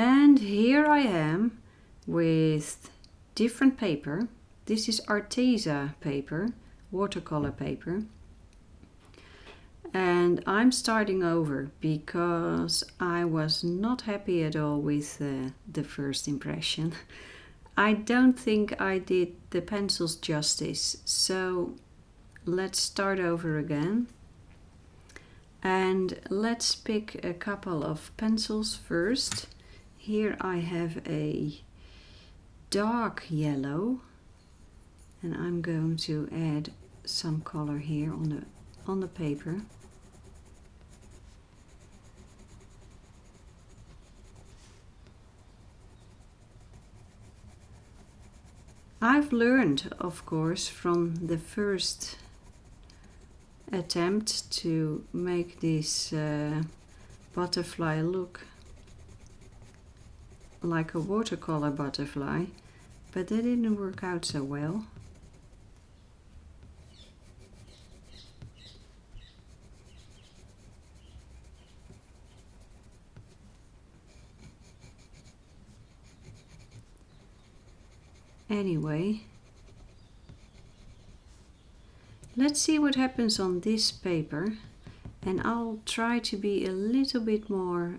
And here I am with different paper. This is Arteza paper, watercolor paper. And I'm starting over because I was not happy at all with the first impression. I don't think I did the pencils justice, so let's start over again. And let's pick a couple of pencils first. Here I have a dark yellow, and I'm going to add some color here on the paper. I've learned, of course, from the first attempt to make this butterfly look like a watercolor butterfly, but that didn't work out so well. Anyway, let's see what happens on this paper, and I'll try to be a little bit more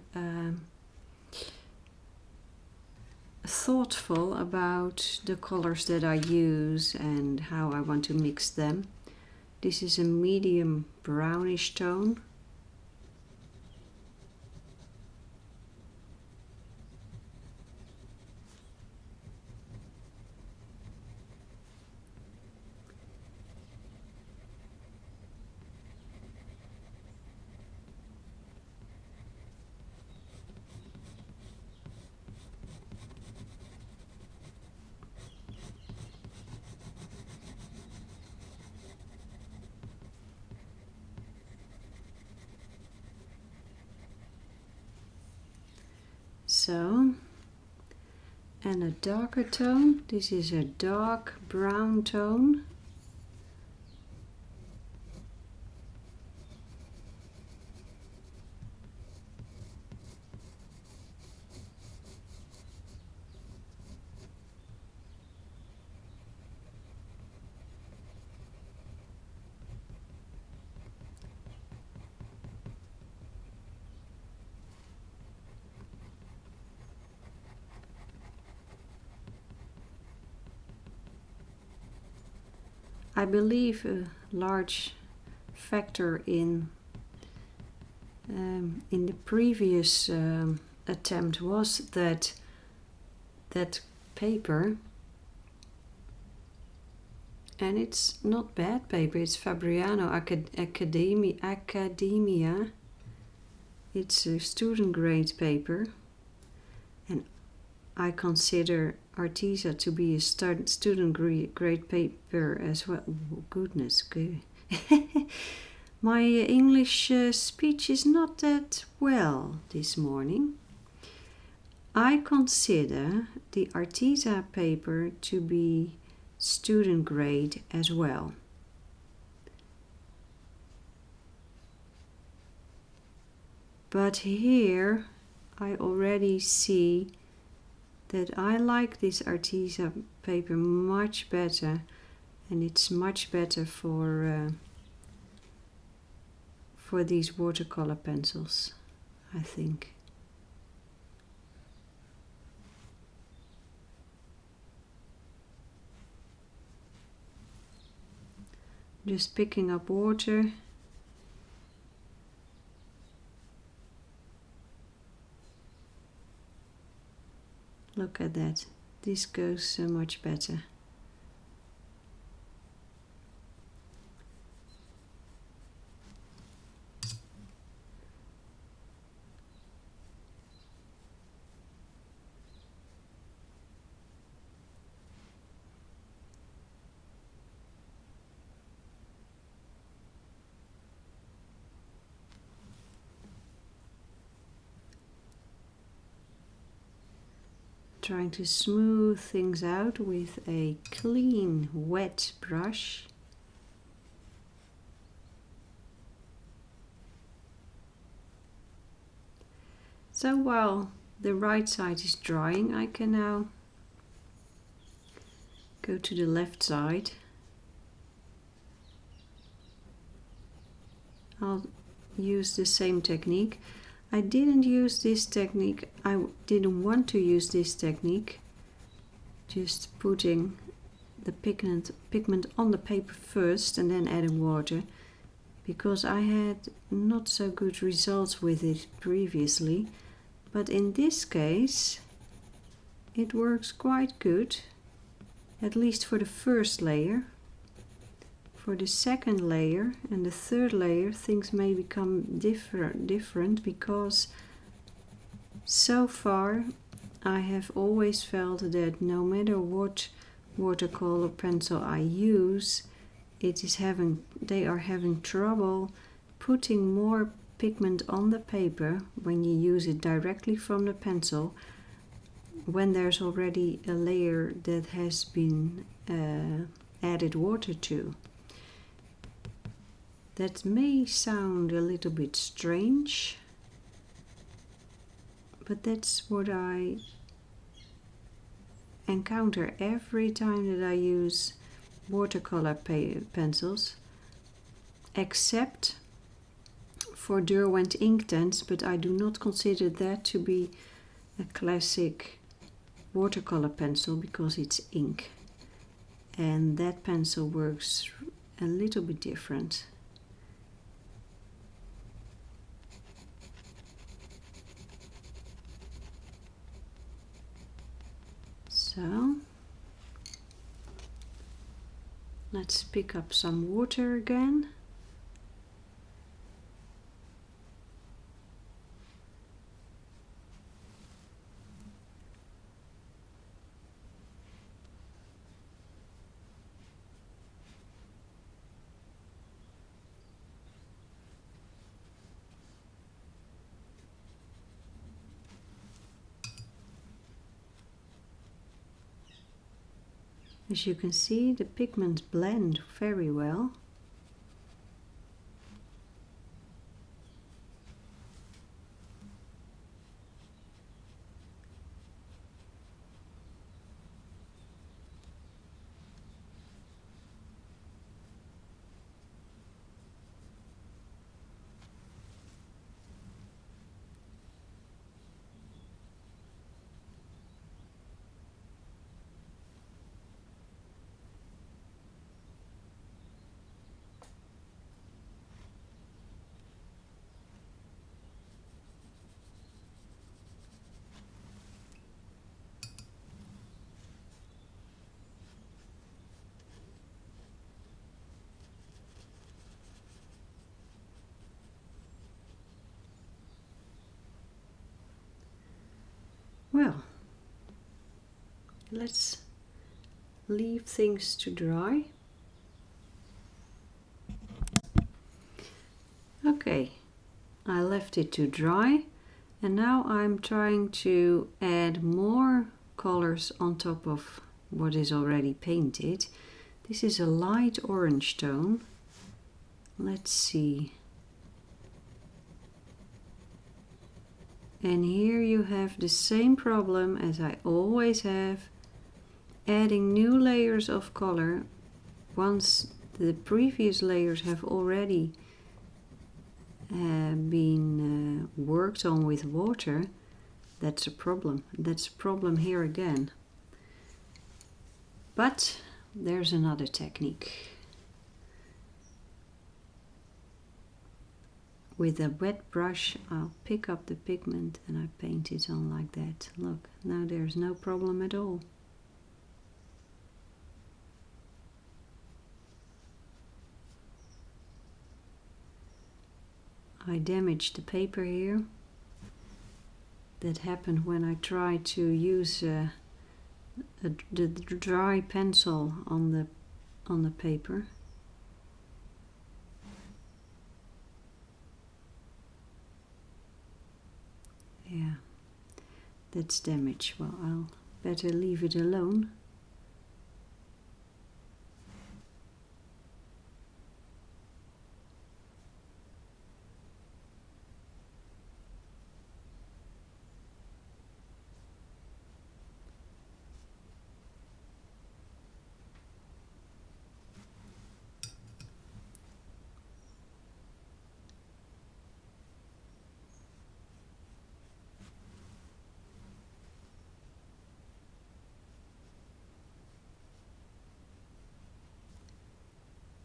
thoughtful about the colors that I use and how I want to mix them. This is a medium brownish tone. So, and a darker tone. This is a dark brown tone. I believe a large factor in the previous attempt was that paper, and it's not bad paper, it's Fabriano Academia. It's a student grade paper, and I consider Arteza to be a student grade paper as well. Oh, goodness, good. My English speech is not that well this morning. I consider the Arteza paper to be student grade as well. But here I already see that I like this Arteza paper much better, and it's much better for these watercolor pencils, I think. Just picking up water. Look at that. This goes so much better. Trying to smooth things out with a clean, wet brush. So while the right side is drying, I can now go to the left side. I'll use the same technique. I didn't use this technique, I didn't want to use this technique, just putting the pigment on the paper first and then adding water, because I had not so good results with it previously. But in this case it works quite good, at least for the first layer. For the second layer and the third layer things may become different, because so far I have always felt that no matter what watercolor pencil I use, they are having trouble putting more pigment on the paper when you use it directly from the pencil, when there's already a layer that has been added water to. That may sound a little bit strange, but that's what I encounter every time that I use watercolor pencils, except for Derwent Inktense, but I do not consider that to be a classic watercolor pencil because it's ink, and that pencil works a little bit different. So let's pick up some water again. As you can see, the pigments blend very well. Well, let's leave things to dry. Okay, I left it to dry, and now I'm trying to add more colors on top of what is already painted. This is a light orange tone. Let's see. And here you have the same problem as I always have, adding new layers of color once the previous layers have already been worked on with water. That's a problem. That's a problem here again. But there's another technique. With a wet brush I'll pick up the pigment and I paint it on like that. Look, now there's no problem at all. I damaged the paper here. That happened when I tried to use the dry pencil on the paper. Yeah, that's damage. Well, I'll better leave it alone.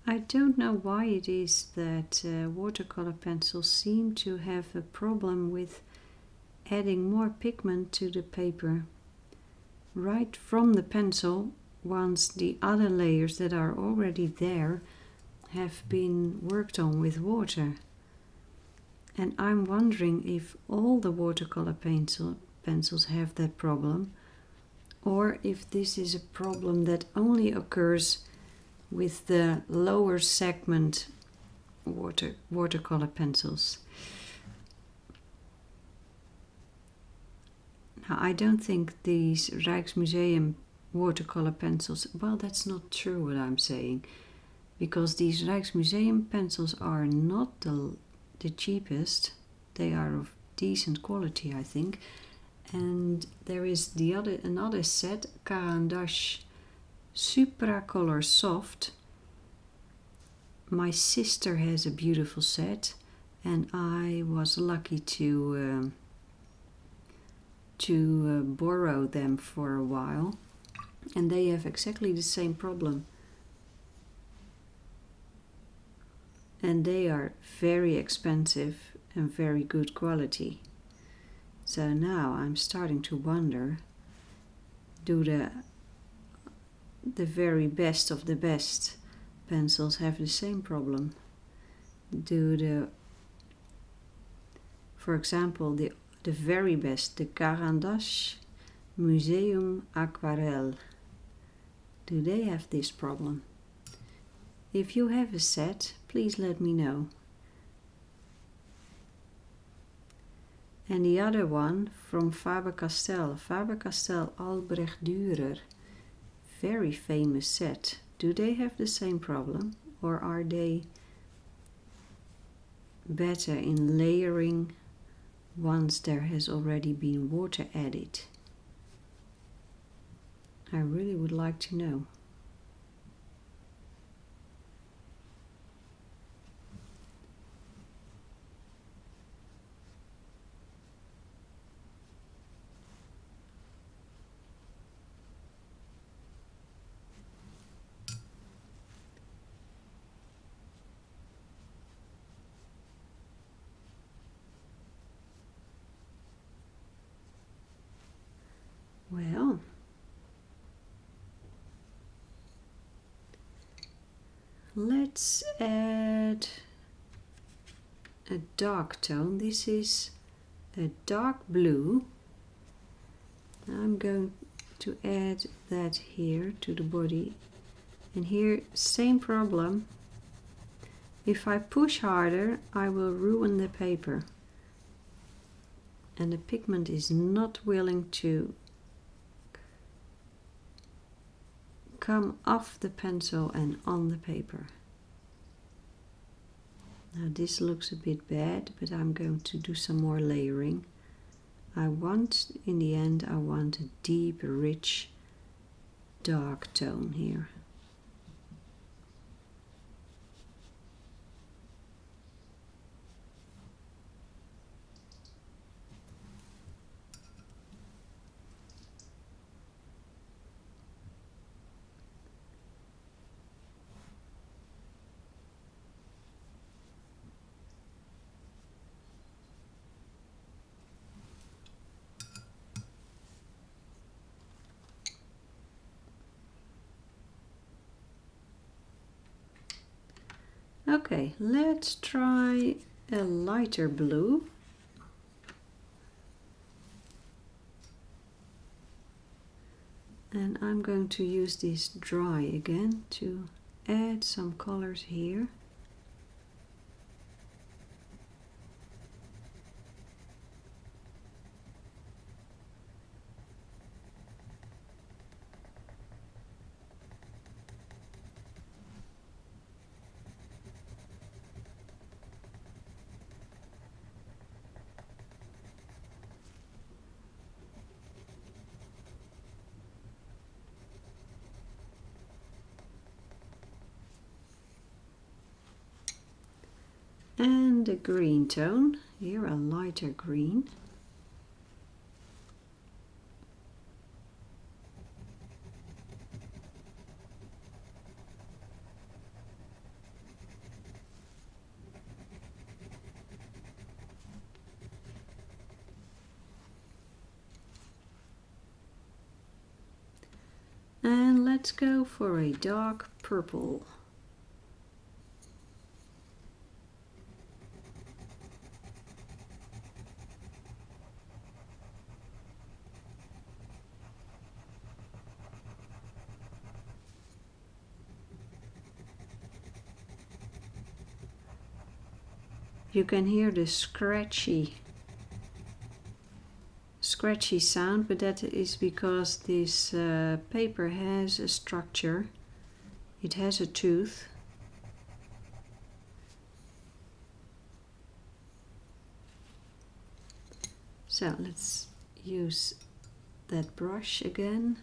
I don't know why it is that watercolor pencils seem to have a problem with adding more pigment to the paper right from the pencil once the other layers that are already there have been worked on with water. And I'm wondering if all the watercolor pencils have that problem, or if this is a problem that only occurs with the lower segment watercolor pencils. Now, I don't think these Rijksmuseum watercolor pencils, well, that's not true what I'm saying, because these Rijksmuseum pencils are not the cheapest. They are of decent quality, I think. And there is another set, Carandash Supracolor Soft. My sister has a beautiful set, and I was lucky to borrow them for a while, and they have exactly the same problem. And they are very expensive and very good quality. So now I'm starting to wonder, do the very best of the best pencils have the same problem? Do for example, the very best, the Carandash Museum Aquarelle, do they have this problem? If you have a set, please let me know. And the other one from Faber-Castell Albrecht Dürer, very famous set. Do they have the same problem, or are they better in layering once there has already been water added? I really would like to know. Well, let's add a dark tone. This is a dark blue. I'm going to add that here to the body. And here, same problem. If I push harder, I will ruin the paper. And the pigment is not willing to come off the pencil and on the paper. Now this looks a bit bad, but I'm going to do some more layering. In the end, I want a deep, rich, dark tone here. Okay, let's try a lighter blue. And I'm going to use this dry again to add some colors here. And a green tone, here a lighter green. let's go for a dark purple. You can hear the scratchy sound, but that is because this paper has a structure. It has a tooth. So let's use that brush again.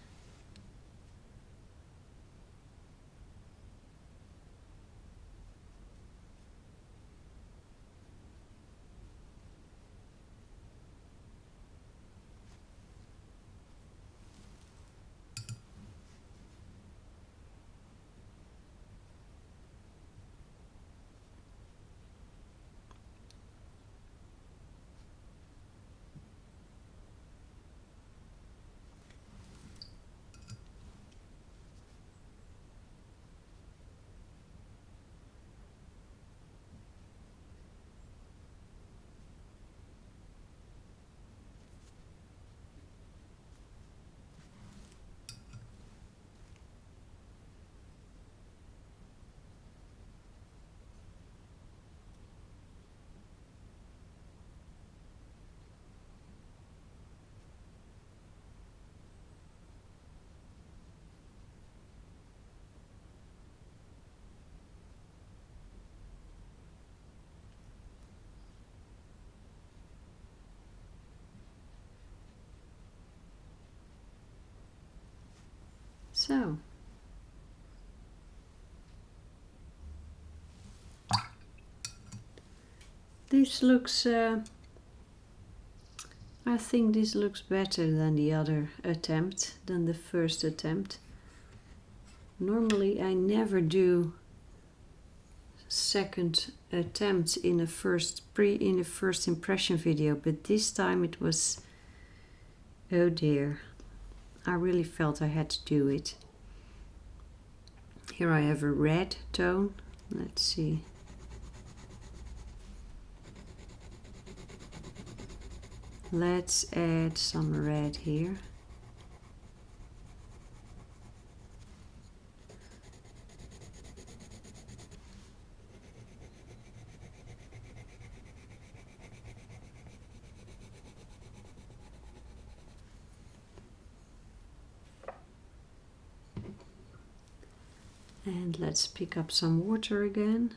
So, this looks, I think this looks better than the other attempt, than the first attempt. Normally I never do second attempts in a first impression video, but this time it was, oh dear, I really felt I had to do it. Here I have a red tone. Let's see. Let's add some red here. And let's pick up some water again.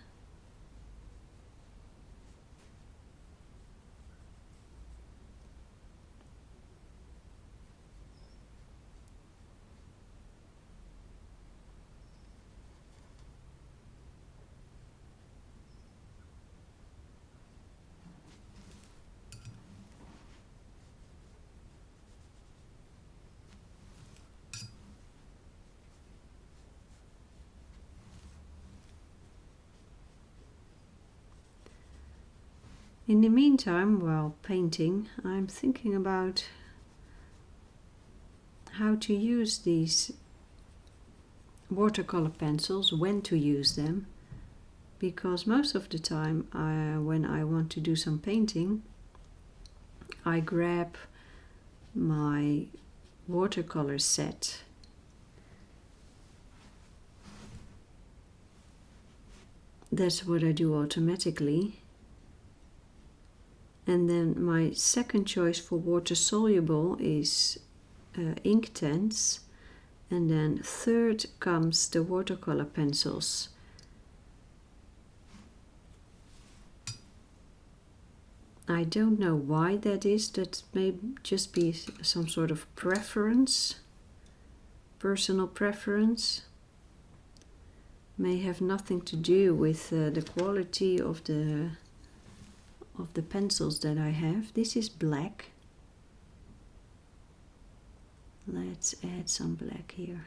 In the meantime, while painting, I'm thinking about how to use these watercolor pencils, when to use them, because most of the time when I want to do some painting, I grab my watercolor set. That's what I do automatically. And then my second choice for water soluble is ink tints, and then third comes the watercolor pencils. I don't know why that is. That may just be some sort of preference, personal preference. May have nothing to do with the quality of the pencils that I have. This is black. Let's add some black here.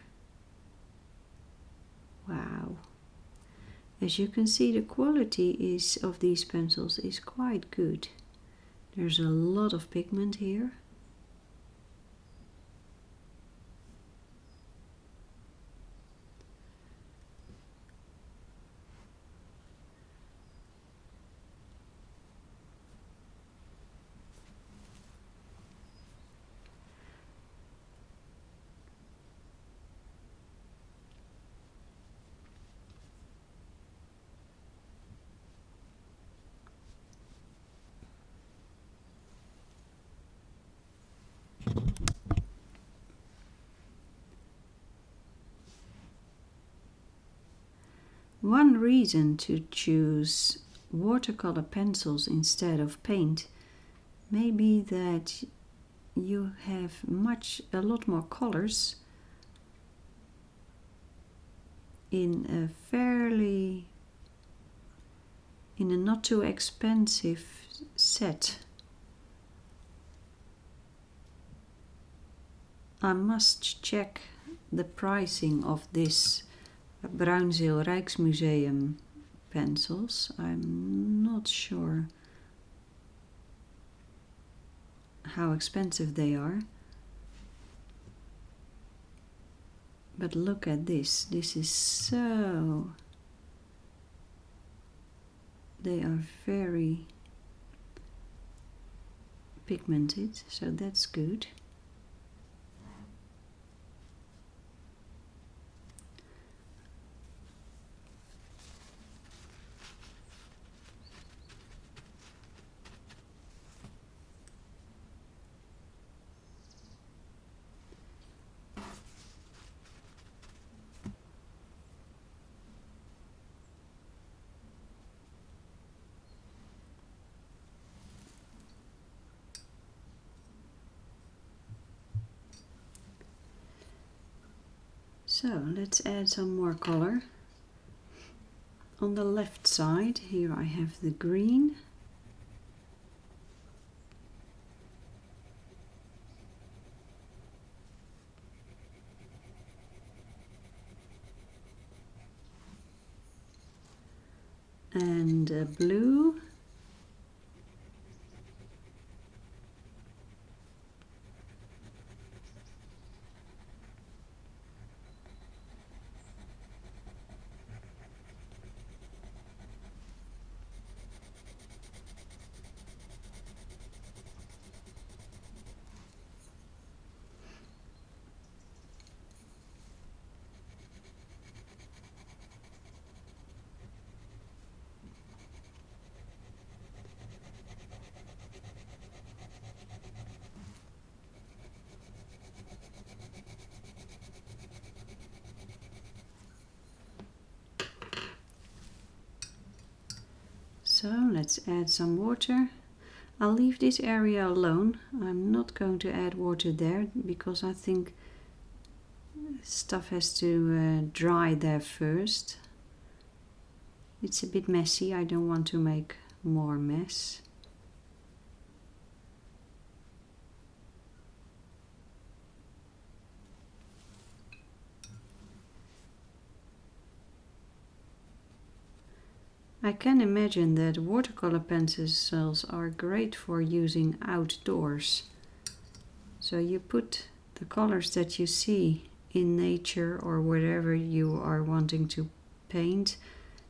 Wow. As you can see, the quality of these pencils is quite good. There's a lot of pigment here. reason to choose watercolor pencils instead of paint may be that you have a lot more colors in a not too expensive set. I must check the pricing of this Bruynzeel Rijksmuseum pencils. I'm not sure how expensive they are. But look at this. This is so... They are very pigmented, so that's good. So let's add some more color. On the left side here I have the green. And blue. So let's add some water. I'll leave this area alone. I'm not going to add water there because I think stuff has to dry there first. It's a bit messy. I don't want to make more mess. I can imagine that watercolor pencils are great for using outdoors. So you put the colors that you see in nature or wherever you are wanting to paint,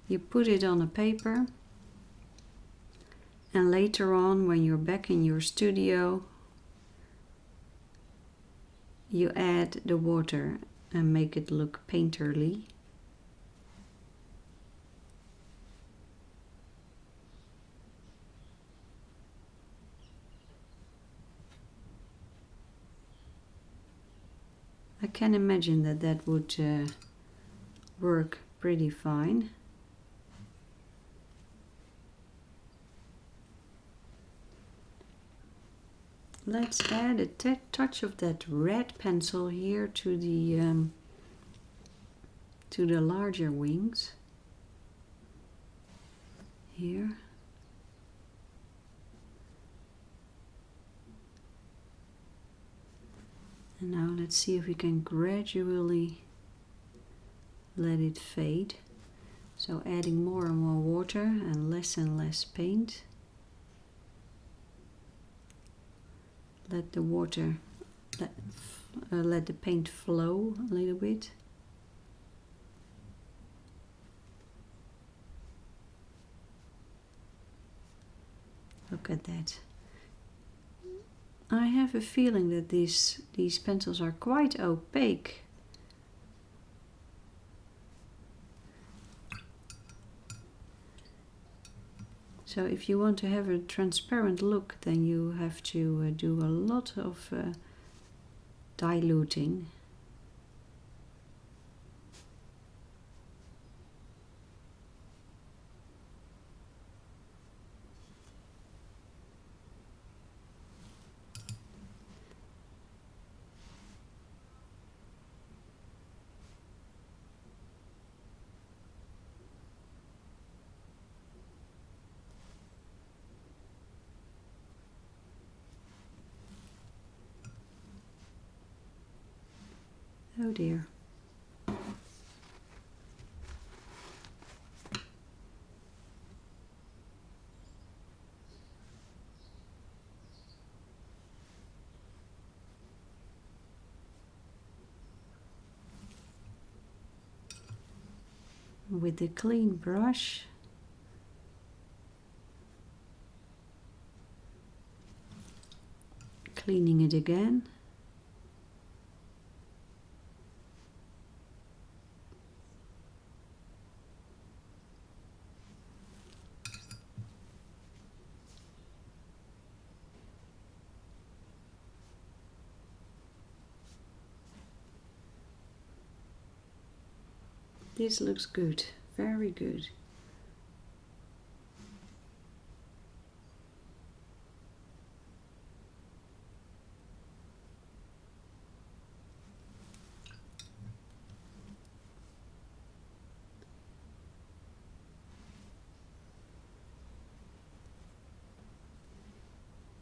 you put it on a paper, and later on when you're back in your studio you add the water and make it look painterly. I can imagine that that would work pretty fine. Let's add a touch of that red pencil here to the larger wings. Here. And now let's see if we can gradually let it fade. So adding more and more water and less paint. Let the water, let the paint flow a little bit. Look at that. I have a feeling that these pencils are quite opaque. So if you want to have a transparent look, then you have to do a lot of diluting. Oh dear. With the clean brush, cleaning it again. This looks good, very good.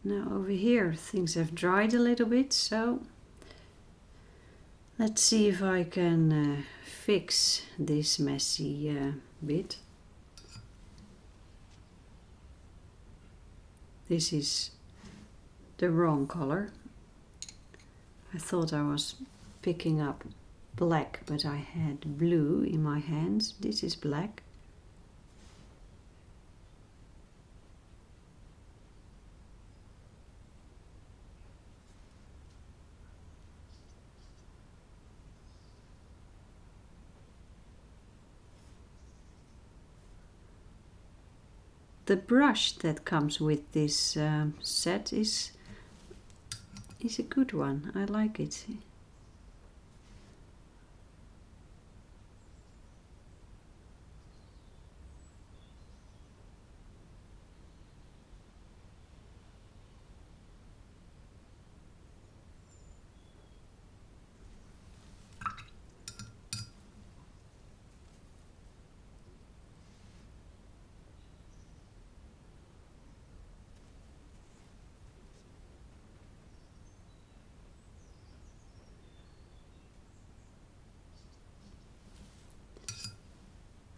Now over here things have dried a little bit, so let's see if I can fix this messy bit. This is the wrong color. I thought I was picking up black, but I had blue in my hands. This is black. The brush that comes with this set is a good one. I like it.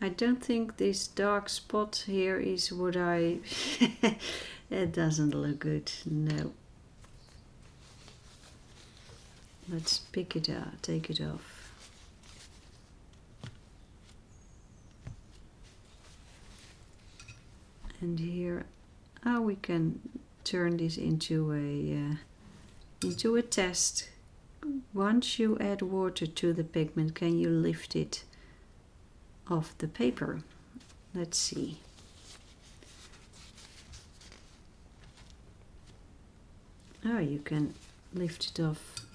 I don't think this dark spot here is what I... It doesn't look good, no. Let's pick it out, take it off. And here, we can turn this into a test. Once you add water to the pigment, can you lift it off the paper? Let's see. You can lift it off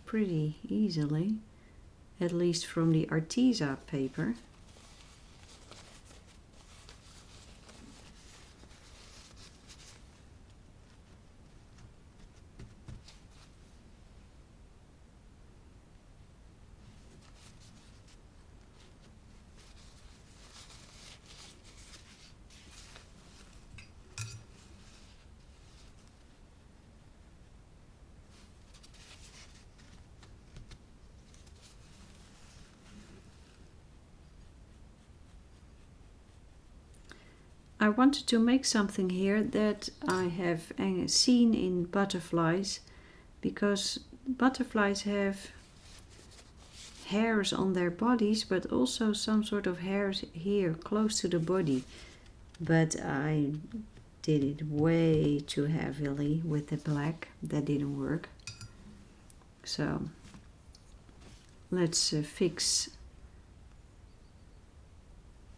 pretty easily, at least from the Arteza paper. I wanted to make something here that I have seen in butterflies, because butterflies have hairs on their bodies, but also some sort of hairs here close to the body. But I did it way too heavily with the black. That didn't work. So let's fix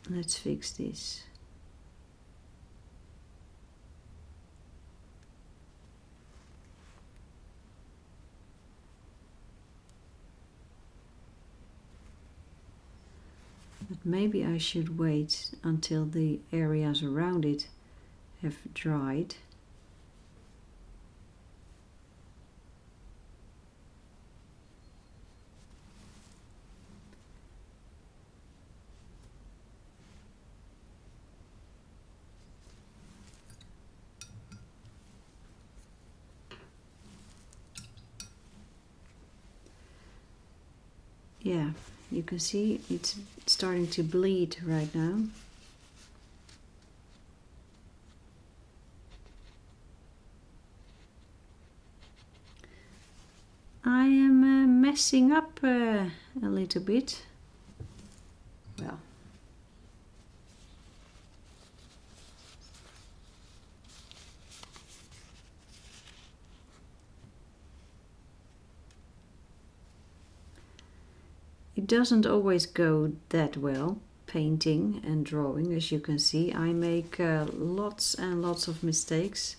this. But maybe I should wait until the areas around it have dried. yeah, you can see it's starting to bleed right now. I am messing up a little bit. Well, it doesn't always go that well, painting and drawing. As you can see, I make lots and lots of mistakes,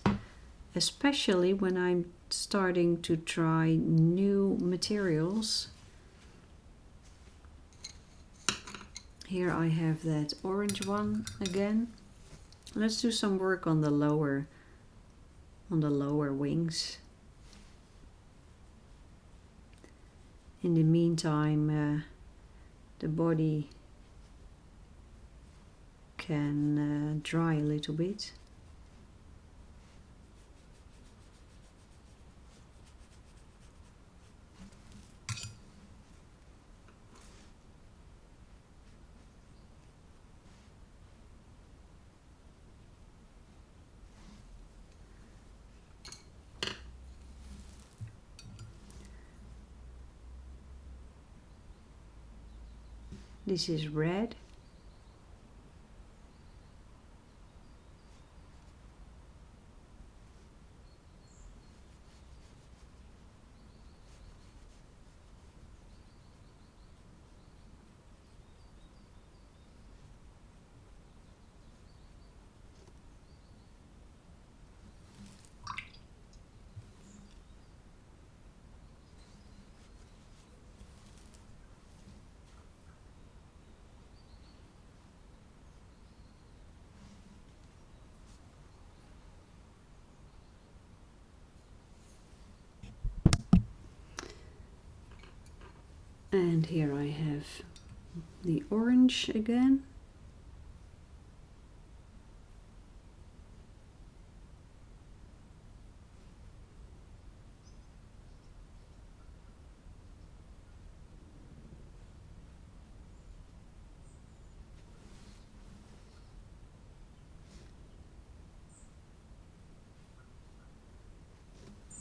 especially when I'm starting to try new materials. Here I have that orange one again. Let's do some work on the lower wings. In the meantime, the body can dry a little bit. This is red. And here I have the orange again.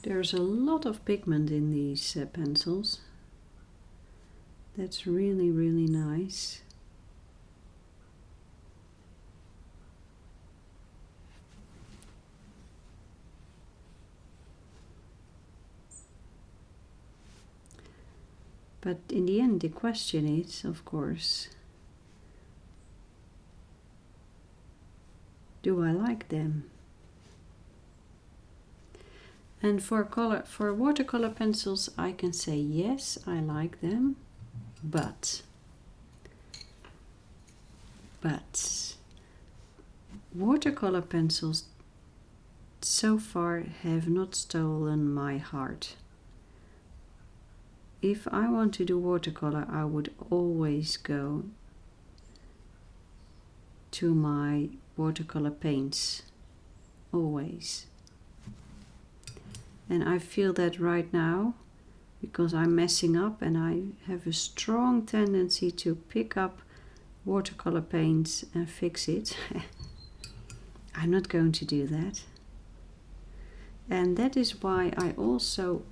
There's a lot of pigment in these pencils. That's really, really nice. But in the end, the question is, of course, do I like them? And for watercolor pencils, I can say yes, I like them, but watercolor pencils so far have not stolen my heart. If I want to do watercolor, I would always go to my watercolor paints, always. And I feel that right now because I'm messing up and I have a strong tendency to pick up watercolor paints and fix it. I'm not going to do that. And that is why I also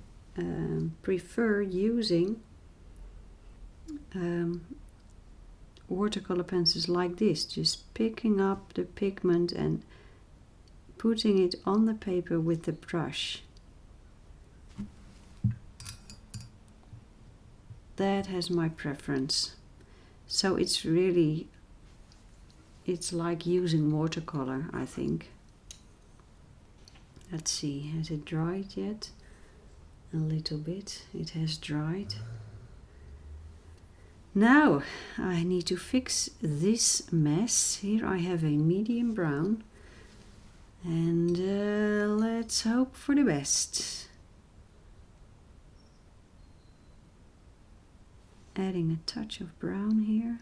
prefer using watercolor pencils like this, just picking up the pigment and putting it on the paper with the brush. That has my preference. So it's like using watercolor, I think. Let's see, has it dried yet? A little bit, it has dried. Now I need to fix this mess. Here I have a medium brown, and let's hope for the best. Adding a touch of brown here.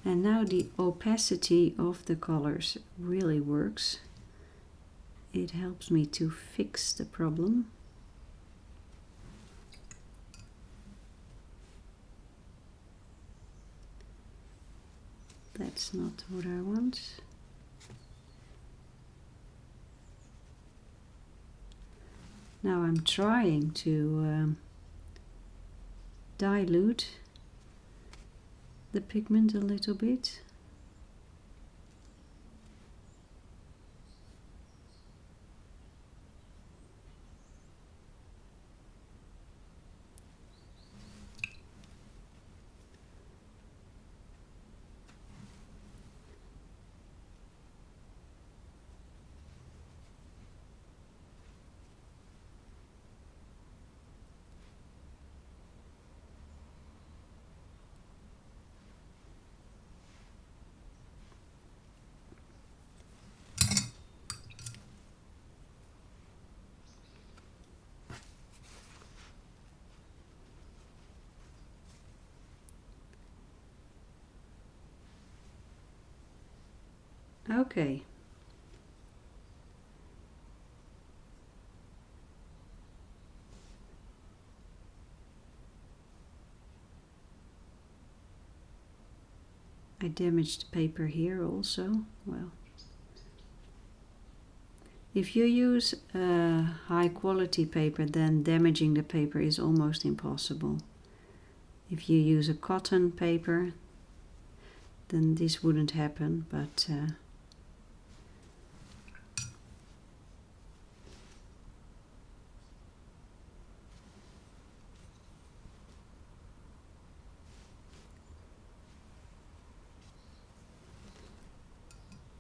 And now the opacity of the colors really works. It helps me to fix the problem. That's not what I want. Now I'm trying to dilute the pigment a little bit. Okay. I damaged the paper here also. Well, if you use high quality paper, then damaging the paper is almost impossible. If you use a cotton paper, then this wouldn't happen, but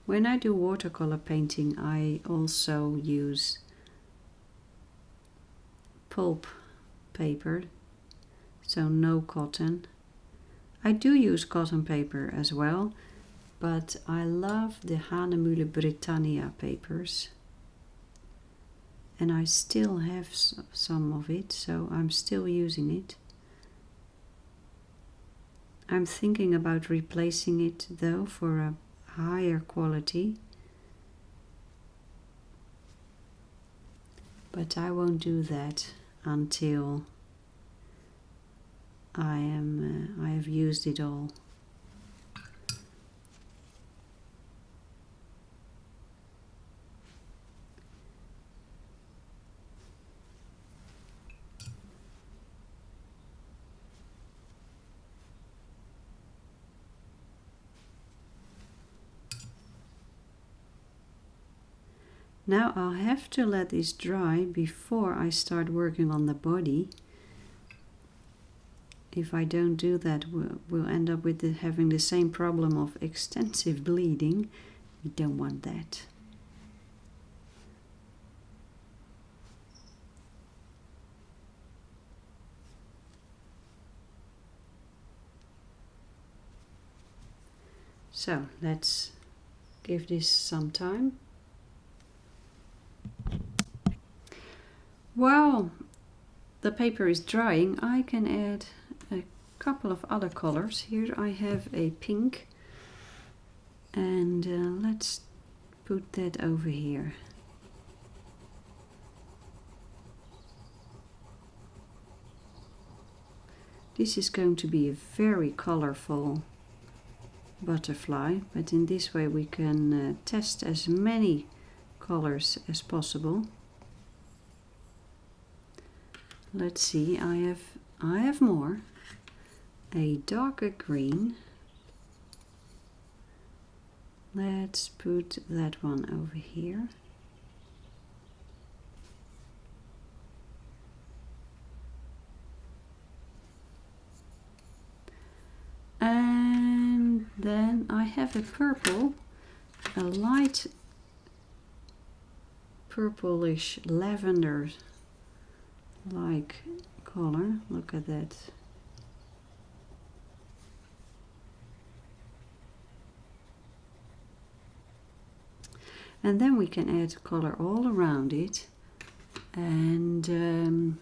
when I do watercolor painting, I also use pulp paper, so no cotton. I do use cotton paper as well, but I love the Hanemühle Britannia papers. And I still have some of it, so I'm still using it. I'm thinking about replacing it though for a higher quality, but I won't do that until I have used it all. Now I'll have to let this dry before I start working on the body. If I don't do that, we'll end up with having the same problem of extensive bleeding. We don't want that. So let's give this some time. While the paper is drying, I can add a couple of other colors. Here I have a pink, and let's put that over here. This is going to be a very colorful butterfly, but in this way we can test as many colors as possible. Let's see, I have more. A darker green. Let's put that one over here. And then I have a purple, a light purplish lavender like color. Look at that. And then we can add color all around it, and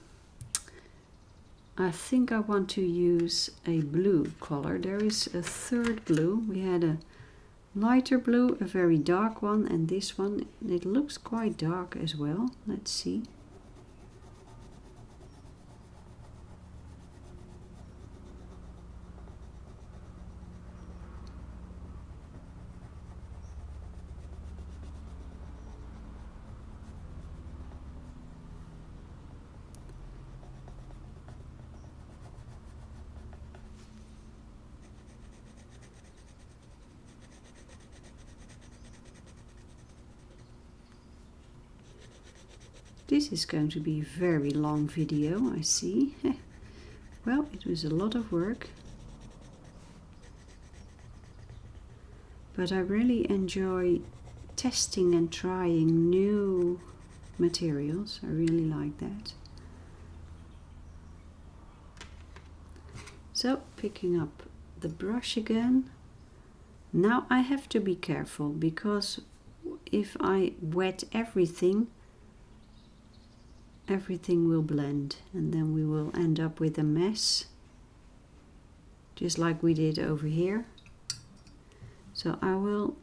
I think I want to use a blue color. There is a third blue. We had a lighter blue, a very dark one, and this one, it looks quite dark as well. Let's see. This is going to be a very long video, I see. Well, it was a lot of work. But I really enjoy testing and trying new materials. I really like that. So, picking up the brush again. Now I have to be careful, because if I wet everything, everything will blend and then we will end up with a mess, just like we did over here. So I will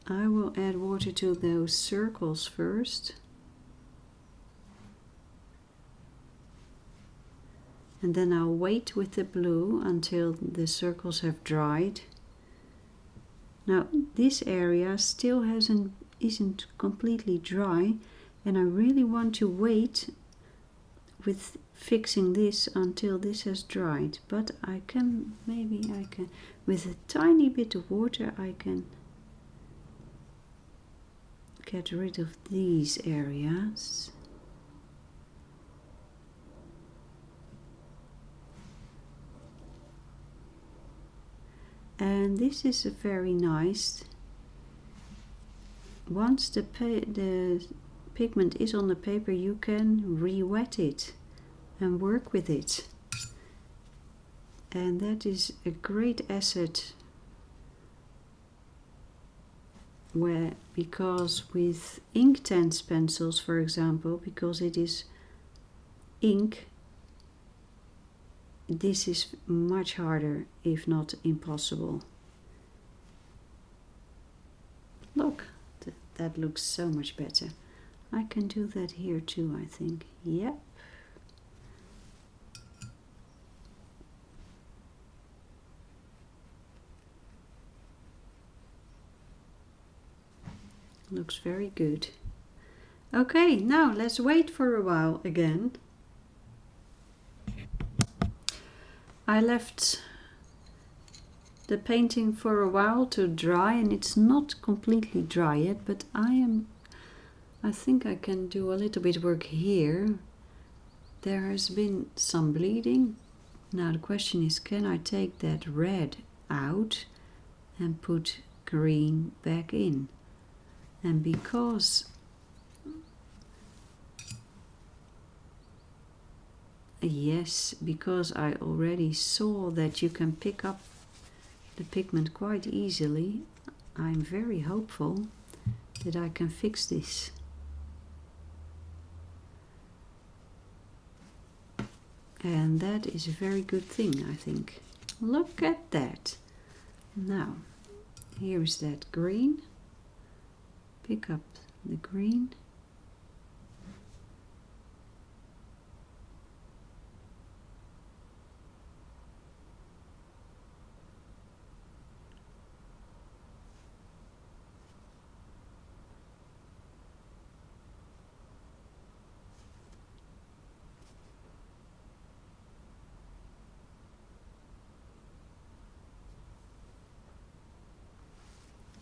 add water to those circles first, and then I'll wait with the blue until the circles have dried. Now this area still isn't completely dry, and I really want to wait with fixing this until this has dried, but maybe I can with a tiny bit of water I can get rid of these areas. And this is a very nice. Once the pigment is on the paper, you can re-wet it and work with it. And that is a great asset, because with Inktense pencils, for example, because it is ink, this is much harder, if not impossible. Look, that looks so much better. I can do that here too, I think. Yep. Looks very good. Okay, now let's wait for a while again. I left the painting for a while to dry, and it's not completely dry yet, but I think I can do a little bit of work here. There has been some bleeding. Now the question is, can I take that red out and put green back in? And because because I already saw that you can pick up the pigment quite easily, I'm very hopeful that I can fix this. And that is a very good thing, I think. Look at that. Now, here is that green. Pick up the green.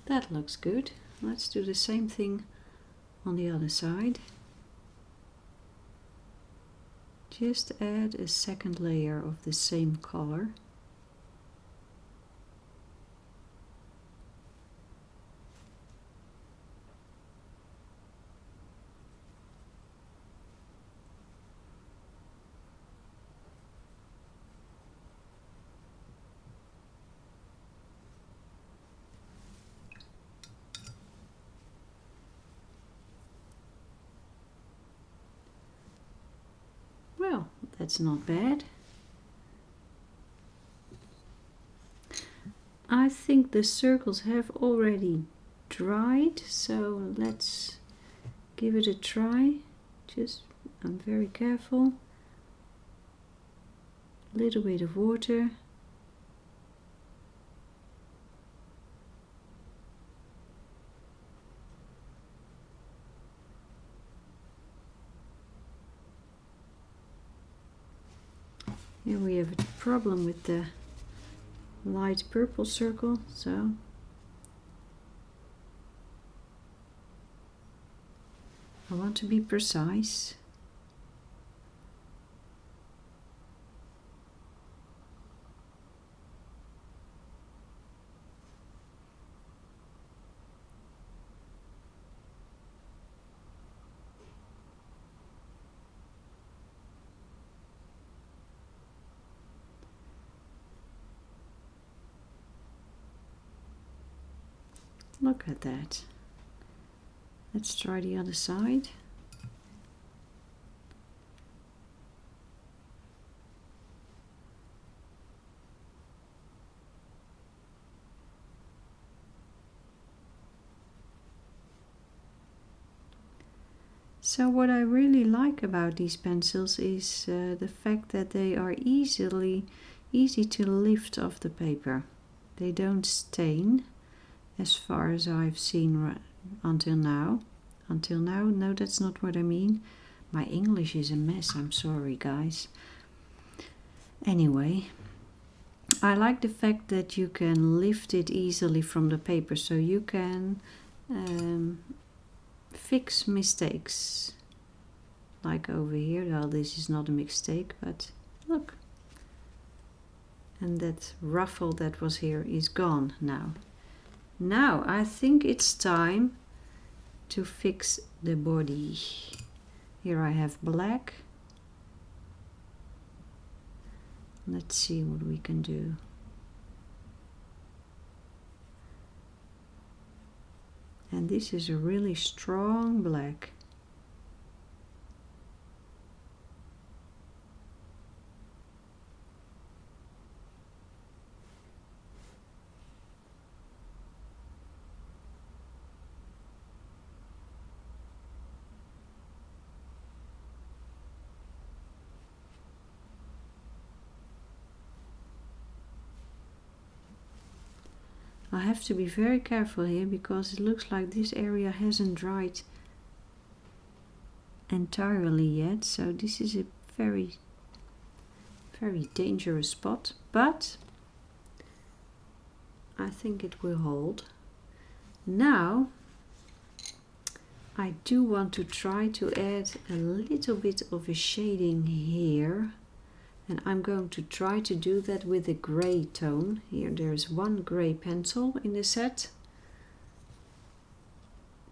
That looks good. Let's do the same thing on the other side. Just add a second layer of the same color. that's not bad. I think the circles have already dried, so let's give it a try. I'm very careful. A little bit of water. Here we have a problem with the light purple circle, so I want to be precise. Look at that. Let's try the other side. So what I really like about these pencils is the fact that they are easy to lift off the paper. They don't stain, as far as I've seen until now. No, that's not what I mean. My English is a mess, I'm sorry guys. Anyway, I like the fact that you can lift it easily from the paper, so you can fix mistakes. Like over here, well, this is not a mistake, but look. And that ruffle that was here is gone now. Now I think it's time to fix the body. Here I have black. Let's see what we can do. And this is a really strong black. I have to be very careful here because it looks like this area hasn't dried entirely yet, so this is a very dangerous spot, but I think it will hold. Now I do want to try to add a little bit of a shading here. And I'm going to try to do that with a gray tone. Here there's one gray pencil in the set.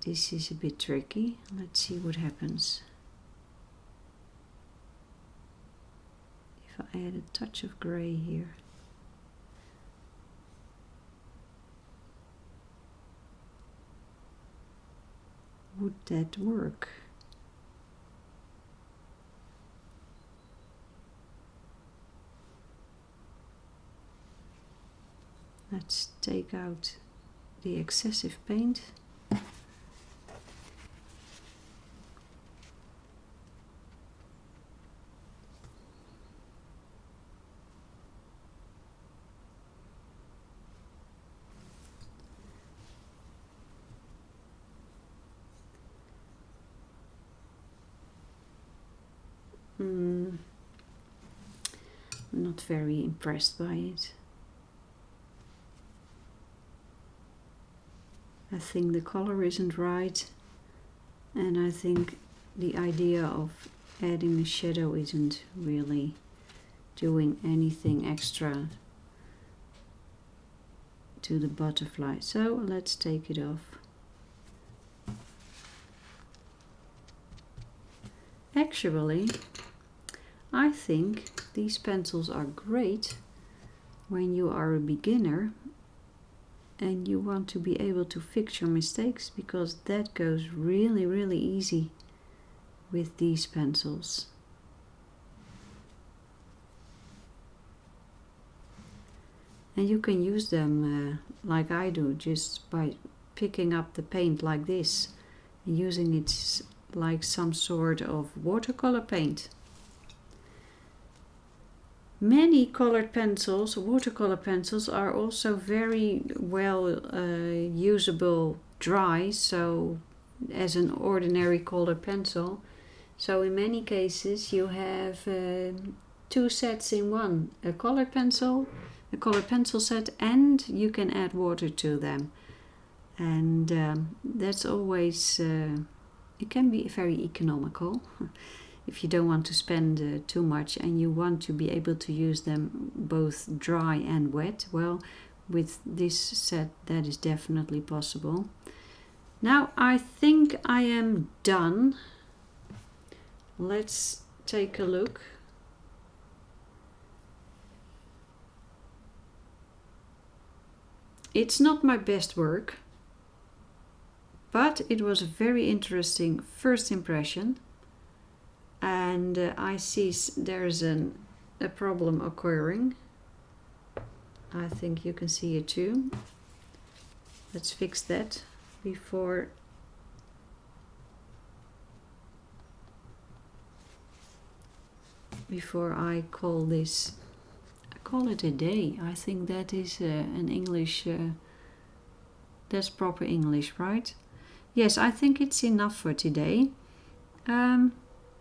This is a bit tricky. Let's see what happens. If I add a touch of gray here. Would that work? Let's take out the excessive paint. I'm not very impressed by it. I think the color isn't right, and I think the idea of adding a shadow isn't really doing anything extra to the butterfly. So let's take it off. Actually, I think these pencils are great when you are a beginner and you want to be able to fix your mistakes, because that goes really easy with these pencils. And you can use them like I do, just by picking up the paint like this and using it like some sort of watercolor paint. Many colored pencils, watercolor pencils, are also very well usable dry, so as an ordinary colored pencil. So in many cases you have two sets in one, a colored pencil set, and you can add water to them. And that's always, it can be very economical. If you don't want to spend too much and you want to be able to use them both dry and wet, well, with this set that is definitely possible. Now I think I am done. Let's take a look. It's not my best work, but it was a very interesting first impression. And I see there's a problem occurring. I think you can see it too. Let's fix that before I call this. I call it a day. I think that is an English, that's proper English, right? Yes, I think it's enough for today.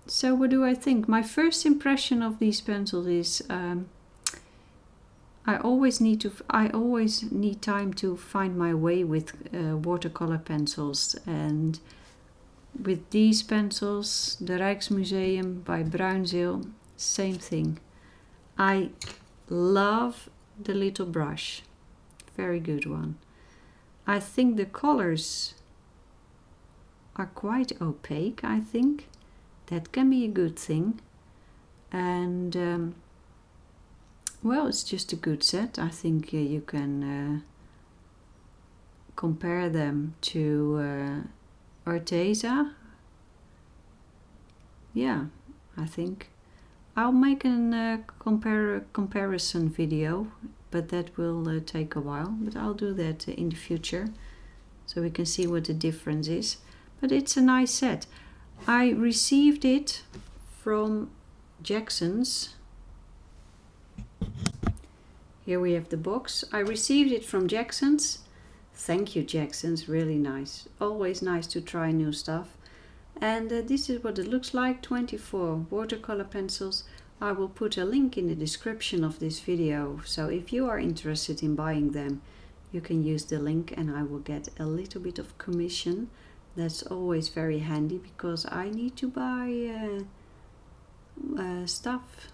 So what do I think? My first impression of these pencils is I always need time to find my way with watercolor pencils, and with these pencils, the Rijksmuseum by Bruynzeel, same thing. I love the little brush, very good one. I think the colors are quite opaque, I think. That can be a good thing. And well, it's just a good set. I think you can compare them to Arteza. Yeah, I think I'll make a comparison video, but that will take a while. But I'll do that in the future, so we can see what the difference is. But it's a nice set. I received it from Jackson's. Here we have the box. I received it from Jackson's. Thank you, Jackson's, really nice. Always nice to try new stuff. And this is what it looks like, 24 watercolor pencils. I will put a link in the description of this video, so if you are interested in buying them, you can use the link and I will get a little bit of commission. That's always very handy because I need to buy stuff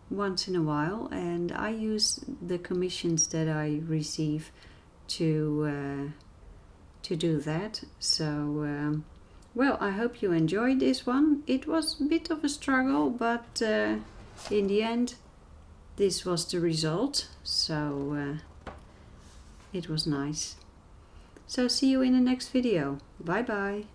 once in a while, and I use the commissions that I receive to do that. So well, I hope you enjoyed this one. It was a bit of a struggle, but in the end this was the result, so it was nice. So see you in the next video. Bye bye.